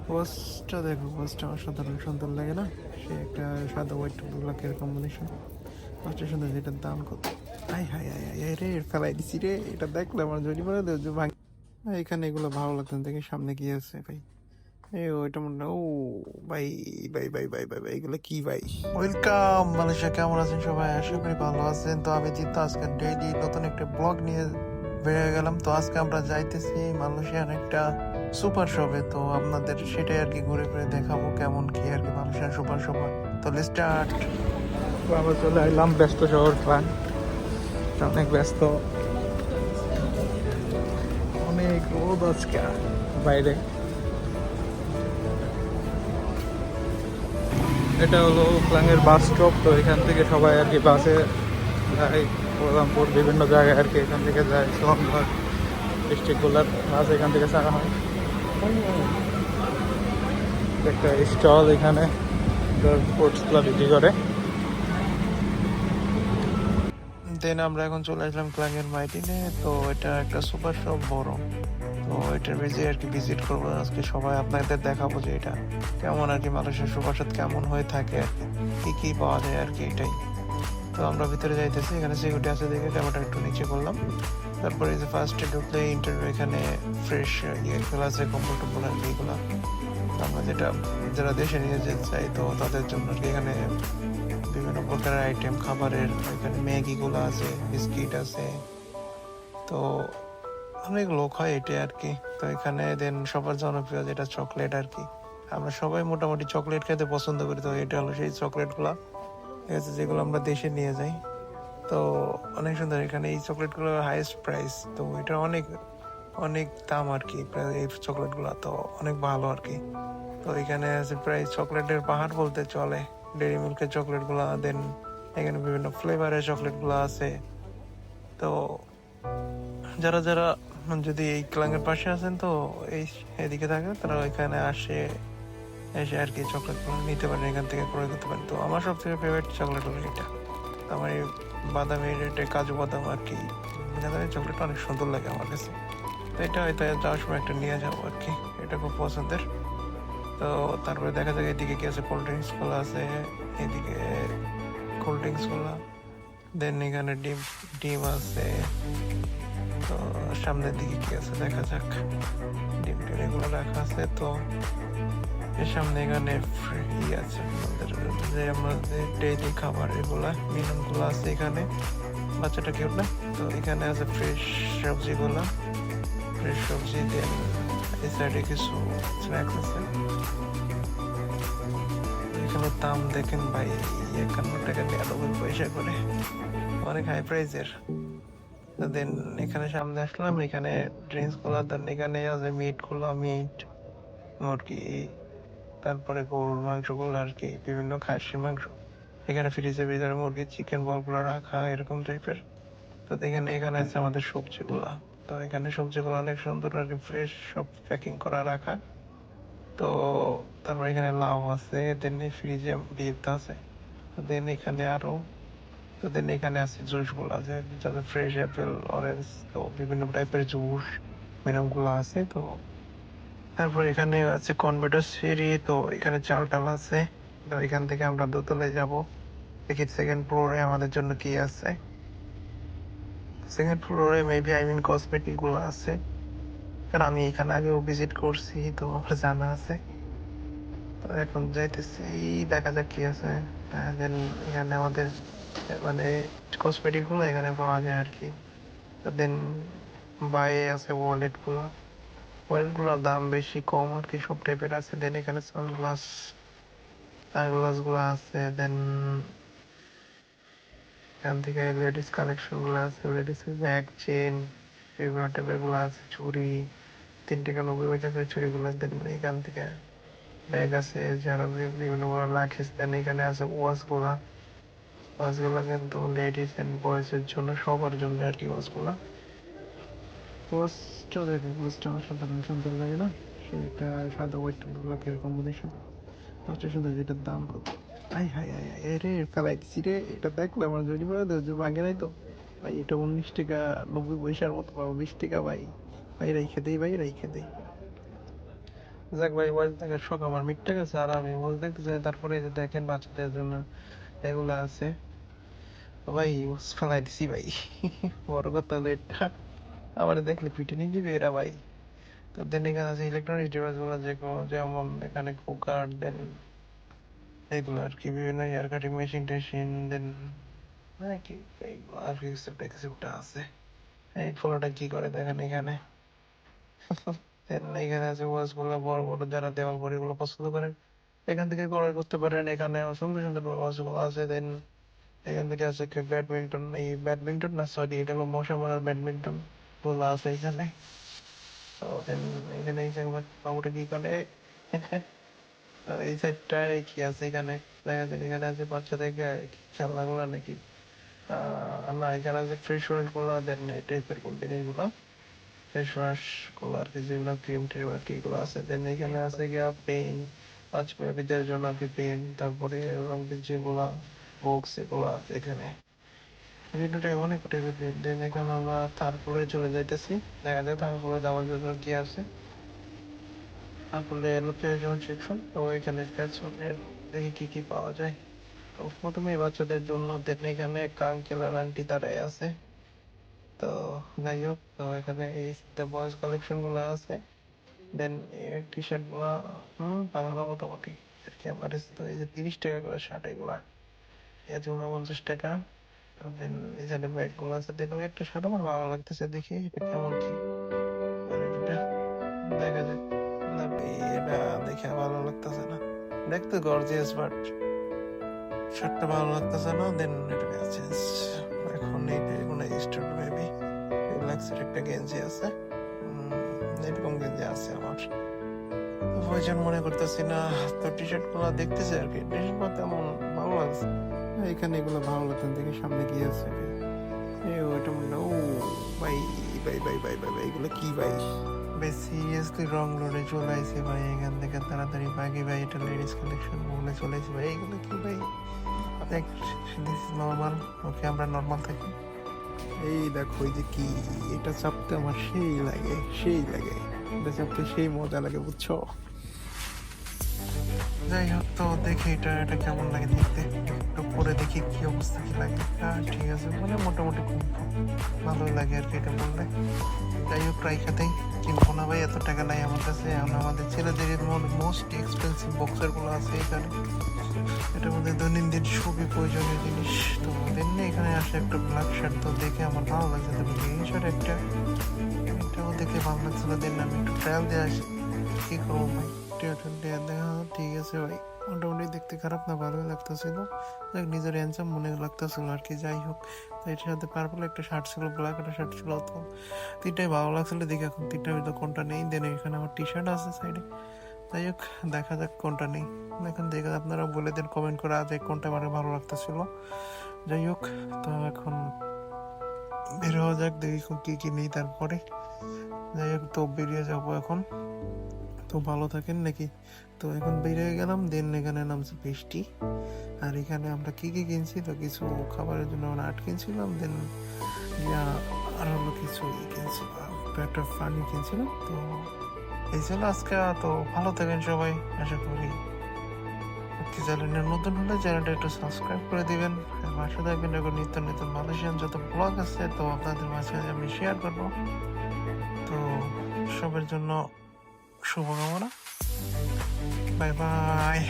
পোস্টটা দেখো, পোস্টটা অসাধারণ সুন্দর লাগে না? সে একটা সাদা হোয়াইট ব্ল্যাকের কম্বিনেশন। পোস্টের সুন্দর, যেটার দাম কত! হাই হাই হাই হাই রে, ফেলাই দিছি রে! এটা দেখলে আমার জড়ি পড়ে দেয় যে ভাঙ। এখানে এগুলো ভালো লাগতো না, দেখি সামনে কি আছে ভাই। ওইটা মনে ও ভাই, ভাই ভাই ভাই ভাই ভাই, এগুলো কি ভাই! ওয়েলকাম মালয়েশিয়া, কেমন আছেন সবাই? আশা করি ভালো আছেন। তো আমি জিতো আজকে ডেইলি নতুন একটা ব্লগ নিয়ে বেরিয়ে গেলাম। তো আজকে আমরা যাইতেছি মালয়েশিয়ার একটা সুপার শপে। তো আপনাদের সেটাই আর কি ঘুরে ঘুরে দেখাবো কেমন কি আর কি মালয়েশিয়ার সুপার শপ। তো লেটস স্টার্ট। আমরা চলে এলাম ব্যস্ত শহর প্রাণ, অনেক ব্যস্ত, অনেক রোদ আজকে বাইরে। এটা হলো ক্লাঙের বাস স্টপ। তো এখান থেকে সবাই আর কি বাসে যায় কোলামপুর, বিভিন্ন জায়গায় আর কি এখান থেকে যায়। সোমবার ডিস্ট্রিক্টগুলোর বাস এখান থেকে ছাড়া হয়। একটা স্টল এখানে স্পোর্টসগুলো বিক্রি করে। দেন আমরা এখন চলে আসলাম ক্লাঙের মাইটিনে। তো এটা একটা সুপার শপ বড়। তো এটার বেজে আর কি ভিজিট করবো আজকে সবাই, আপনাদের দেখাবো যে এটা কেমন আর কি মানুষের সুপার শপ কেমন হয়ে থাকে আর কি কি পাওয়া যায় আর কি এটাই। তো আমরা ভিতরে যাইতেছি, এখানে সিকিউরিটি আছে দেখে ক্যামেরাটা একটু নিচে করলাম। তারপরে যে ফার্স্টে ঢুকলে ইন্টারভিউ, এখানে ফ্রেশ ইয়েগুলো আছে, কম্বল টম্বল আর কি এগুলো আমরা যারা দেশে নিয়ে যেতে চাই তো তাদের জন্য আর কি এখানে বিভিন্ন প্রকারের আইটেম খাবারের, এখানে ম্যাগিগুলো আছে, বিস্কিট আছে। তো অনেক লোক হয় এটা আর কি। তো এখানে দেন সবার জনপ্রিয় যেটা চকলেট আর কি, আমরা সবাই মোটামুটি চকলেট খেতে পছন্দ করি। তো এটা হলো সেই চকলেটগুলা, ঠিক আছে, যেগুলো আমরা দেশে নিয়ে যাই। তো অনেক সুন্দর, এখানে এই চকলেটগুলো হাইয়েস্ট প্রাইস। তো এটা অনেক অনেক দাম আর কি এই চকলেটগুলো, তো অনেক ভালো আর কি। তো এখানে আছে প্রায় চকলেটের পাহাড় বলতে চলে, ডেইরি মিল্কের চকলেটগুলো। দেন এখানে বিভিন্ন ফ্লেভারের চকলেটগুলো আছে। তো যারা যারা যদি এই ক্লাঙের পাশে আছেন তো এই এদিকে থাকে, তারা এখানে এসে আর কি চকলেটগুলো নিতে পারেন, এখান থেকে ক্রয় করতে পারেন। তো আমার সবথেকে ফেভারিট চকলেট হলো এটা। আমার এই বাদামের, এটা কাজু বাদাম আর কি, বাদামের চকলেটটা অনেক সুন্দর লাগে আমার কাছে। তো এটা হয়তো যাওয়ার সময় একটা নিয়ে যাবো আর কি, এটা খুব পছন্দের। তো তারপরে দেখা যাক এদিকে কি আছে, কোল্ড ড্রিঙ্কস গুলো আছে এদিকে, কোল্ড ড্রিঙ্কস গুলা। দেন এখানে ডিম ডিম আছে। তো সামনের দিকে কি আছে দেখা যাক, ডিম টিম এগুলো রাখা আছে। তো এর সামনে এখানে ফ্রি আছে আমাদের যে আমাদের ডেইলি খাবার, এগুলা মিনুন গুলো আছে এখানে, বাচ্চাটা কেউ না। তো এখানে আছে ফ্রেশ সবজিগুলা, ফ্রেশ সবজি। দেন এই সাইডে কিছু স্ন্যাক্স আছে। এখানে দাম দেখেন ভাই, 51 টাকা 99 পয়সা করে, অনেক হাই প্রাইসের। দেন এখানে সামনে আসলাম, এখানে ড্রিঙ্কস গুলা। দেন এখানে আছে মিট মুরগি, তারপরে গরুর মাংস গুলো আর কি, বিভিন্ন খাসির মাংস। এখানে ফ্রিজের ভিতরে মুরগি চিকেন বল গুলো রাখা এরকম টাইপের। তো এখানে এখানে আছে আমাদের সবজিগুলা। তো এখানে সবজিগুলো অনেক সুন্দর আর কি, ফ্রেশ সব প্যাকিং করা রাখা। তো তারপর এখানে লাউ আছে, দেন ফ্রিজে বিট আছে। দেন এখানে আরো, তো দেন এখানে আছে জুস গুলো আছে, যাদের ফ্রেশ অ্যাপেল, অরেঞ্জ, তো বিভিন্ন টাইপের জুস মেনু গুলো আছে। তো তারপর এখানে আছে কনভের্টার সিঁড়ি। তো এখানে চালটাল আছে। তো এখান থেকে আমরা দোতলায় যাব, দেখি সেকেন্ড ফ্লোরে আমাদের জন্য কি আছে। সেকেন্ড ফ্লোরে মেবি কসমেটিক গুলো আছে, কারণ আমি এখানে আগেও ভিজিট করছি, তো আমার জানা আছে। তো এখন যাইতেছি, দেখা যাক কি আছে। দেন এখানে আমাদের মানে কসমেটিক গুলো এখানে পাওয়া যায় আর কি। দেন বাইরে আছে ওয়ালেট গুলোর দাম বেশি কম আর কি, সব টাইপের আছে। দেন এখানে সানগ্লাস গুলো আছে। দেন এখান থেকে লেডিস কালেকশন গুলো আছে, লেডিস ব্যাগ, চেন, বিভিন্ন টাইপের গুলো আছে। চুড়ি 3 টাকা 90 পয়সা করে চুড়ি গুলো। দেন এখান থেকে ব্যাগ আছে, যারা বিভিন্ন রাখিস। দেন এখানে আছে ওয়াচগুলা কিন্তু লেডিস এন্ড বয়েজ এর জন্য, সবার জন্য আর কি ওয়াচগুলা। ওয়াচটা দেখো, ওয়াচটা অসাধারণ সুন্দর লাগে না? সে একটা সাদা হোয়াইট ব্ল্যাকের কম্বিনেশন। ওয়াচটা সুন্দর, যেটার দাম কত! হাই হাই হাই হাই রে, ফেলাই দিছি রে! এটা দেখলে আমার জড়ি পড়ে দেয় যে ভাঙে নাই তো ভাই। এটা 19 টাকা 90 পয়সার মতো পাবো, 20 টাকা ভাই। ভাই রাইখে দেই, ভাই রাইখে দেই। যাক ভাই, ওয়াচ দেখার শখ আমার মিটে গেছে, আর আমি ওয়াচ দেখতে চাই। তারপরে এই যে দেখেন বাচ্চাদের জন্য এগুলা আছে। তো ভাই ওয়াচ ফেলাই দিছি ভাই। বড় কথা হলো এটা, আমার দেখলে পিটে নিয়ে যাবে এরা ভাই। তো দেন এখানে আছে ইলেকট্রনিক ডিভাইস গুলো, যেমন এখানে কুকার, দেন এগুলো আর কি বিভিন্ন এয়ার কাটিং মেশিন টেশিন, দেন মানে কি এইগুলো আর কি কিছু আছে। এই ফলোটা কি করে দেখেন এখানে। দেন এখানে আছে ওয়াচ গুলো বড় বড়, যারা দেওয়াল ঘড়িগুলো পছন্দ করেন এখান থেকে ক্রয় করতে পারেন। এখানে সুন্দর সুন্দর ওয়াচ গুলো আছে। দেন এখান থেকে আছে কি ব্যাডমিন্টন, এই ব্যাডমিন্টন না সরি, এটা হলো মশা মারার ব্যাডমিন্টন গুলো আছে এখানে। তো দেন এখানে এই যে বাবুটা কি করে। তো এই সাইডটায় কি আছে এখানে, দেখা যায় এখানে আছে বাচ্চাদের খেলনাগুলো নাকি। না, এখানে আছে ফ্রেশ ওয়াশ গুলো, দেন এই টাইপের জিনিসগুলো, ফেস ওয়াশ গুলো আর কি, যেগুলো ক্রিম ট্রিম আর কি এগুলো আছে। দেন এখানে আছে গিয়া পেন, 5 মিনিটের জন্য আর কি পেন, তারপরে রং যেগুলা বক্স এগুলো আছে এখানে। বিভিন্ন টাইপ অনেক টাইপের পেন। দেন এখানে আমরা তারপরে চলে যাইতেছি, দেখা যায় তারপরে যাওয়ার জন্য কি আছে। তারপরে এলো ফ্যাশন সেকশন, তো এখানে ফ্যাশনের দেখি কি কি পাওয়া যায়। তো প্রথমে বাচ্চাদের জন্য দেন এখানে একটা আঙ্কেল আর আন্টি দাঁড়ায় আছে। তো যাই হোক, তো এখানে এই বয়েজ কালেকশন গুলো আছে। দেন টি শার্ট গুলা বাংলা মোটামুটি আর কি আমার কাছে। তো এই যে 30 টাকা করে শার্ট, এগুলা এই যে 49 টাকা। দেন এখানে ব্যাগ গুলো আছে। দেন ওই একটা শার্ট আমার ভালো লাগতেছে, দেখি এটা কেমন কি, মানে এটা দেখা যাক। না ভাই, এটা দেখে ভালো লাগতেছে না, দেখতে গর্জিয়াস বাট শার্টটা ভালো লাগতেছে না। দেন এটা চেঞ্জ। এখন এইটা কোনো স্টার্ট মেবি রিল্যাক্সের একটা গেঞ্জি আছে। এরকম গেঞ্জি আছে আমার, প্রয়োজন মনে করতেছি না। তো টি শার্ট গুলো দেখতেছি আর কি, টি শার্ট গুলো তেমন ভালো লাগছে। এখানে এগুলো ভালো লাগছে, দেখি সামনে কি আছে। ওইটা মনে ও ভাই, ভাই এগুলো কি ভাই, ভাই সিরিয়াসলি রং রোডে চলে আইছি ভাই। এখান থেকে তাড়াতাড়ি ভাগি ভাই, এটা লেডিস কালেকশন বলে চলে আইছি ভাই। এগুলো কি ভাই, দেখ দিস ইজ নর্মাল। ওকে, আমরা নর্মাল থাকি। এই দেখো এই যে কি, এটা চাপতে আমার সেই লাগে, সেই লাগে, এটা চাপতে সেই মজা লাগে, বুঝছো। যাই হোক, তো দেখি এটা এটা কেমন লাগে দেখতে, একটু পরে দেখি কি অবস্থা কি লাগে। হ্যাঁ ঠিক আছে, মানে মোটামুটি খুব ভালোই লাগে আর কি এটা বললে। যাই হোক, রাইখাতেই কিনবো না ভাই, এত টাকা নাই আমার কাছে। এখন আমাদের ছেলেদের মোস্ট এক্সপেন্সিভ বক্সার গুলো আছে এখানে, এটার মধ্যে দৈনন্দিন খুবই প্রয়োজনীয় জিনিস। তো তেমনি এখানে আসে একটা ব্ল্যাক শার্ট, তো দেখে আমার ভালো লাগছে। তবে গ্রিন শার্ট একটা, এটাও দেখে ভালো লাগছিল। দেন আমি একটু ট্রায়াল দিয়ে আসি, কি করবো ভাই, দেখা। ঠিক আছে ভাই, মোটামুটি দেখতে খারাপ না, ভালোই লাগতেছিল। নিজের হ্যান্ডসাম মনে লাগতেছিল আর কি। যাই হোক, তো এটার সাথে পার্পল একটা শার্ট ছিল, ব্ল্যাক একটা শার্ট ছিল। তো তিনটাই ভালো লাগছিল দেখে। এখন তিনটার ভিতরে কোনটা নেই। দেন এখানে আমার টি শার্ট আছে সাইডে। যাই হোক, দেখা যাক কোনটা নেই। এখন দেখে আপনারা বলে দেন কমেন্ট করে আজ কোনটা আমার ভালো লাগতেছিল। যাই হোক, তো এখন বের হওয়া যাক, দেখি কি কি নেই তারপরে। যাই হোক, তো বেরিয়ে যাবো এখন। তো ভালো থাকেন নাকি। তো এখন বেরিয়ে গেলাম। দেন এখানে নামছে বৃষ্টি। আর এখানে আমরা কি কি কিনছি, তো কিছু খাবারের জন্য আমরা আট কিনছিলাম। দেন আর হলো কিছু কিনছিলাম, একটা পানি কিনছিলাম। তো এই ছিল আজকে। তো ভালো থাকেন সবাই, আশা করি। চ্যানেলে নতুন হলে চ্যানেলটা একটু সাবস্ক্রাইব করে দিবেন। পাশে থাকবেন, এখন নিত্য নতুন মালয়েশিয়ান যত ব্লগ আছে তো আপনাদের মাঝে আমি শেয়ার করবো। তো সবার জন্য শুভকামনা। Bye bye.